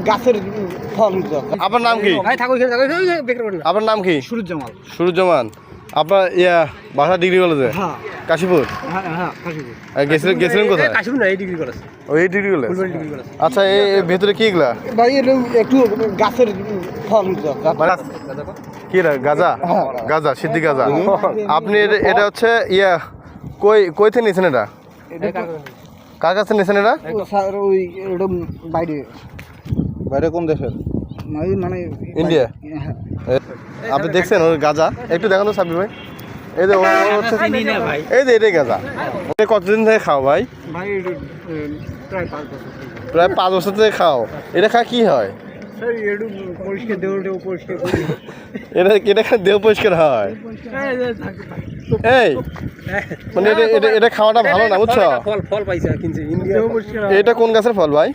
গাছের ফল। আপনার নাম কি? আপনার নাম কি? সুরুজ্জামাল। সুরুজ্জামান। আপনার বাসা ডিগ্রি কলেজে? হ্যাঁ কাশীপুর। হ্যাঁ কাশীপুর। গেছিলেন কোথায়? কাশীপুর না, এই ডিগ্রি কলেজ। ওই degree college. Phulbari degree college. আচ্ছা, এই ভেতরে কি এগুলা? ভাই একটু গাছের ফল। কি রে? গাঁজা? গাঁজা, সিদ্ধি গাঁজা। আপনি এটা হচ্ছে কই থেকে নিয়েছেন এটা? কার কাছে নিয়েছেন এটা? স্যার ওই এটা বাইরে বাইরে কোন দেশের? মানে ইন্ডিয়া। হ্যাঁ। আপনি দেখছেন ওর গাঁজা? একটু দেখান তো সাব্বির ভাই। এই যে ও হচ্ছে, এই যে এটাই গাঁজা। এটা কতদিন থেকে খাও ভাই? ভাই প্রায় 5 বছর। প্রায় 5 বছর থেকে খাও। এটা খায় কি হয়? স্যার একটু পরিষ্কার দেহ পরিষ্কার করি। এটা খায় দেহ পরিষ্কার হয়। এই মানে এটা খাওয়াটা ভালো না, বুঝছো? ফল পাইছে কিনছে ইন্ডিয়া। এটা কোন গাছের ফল ভাই?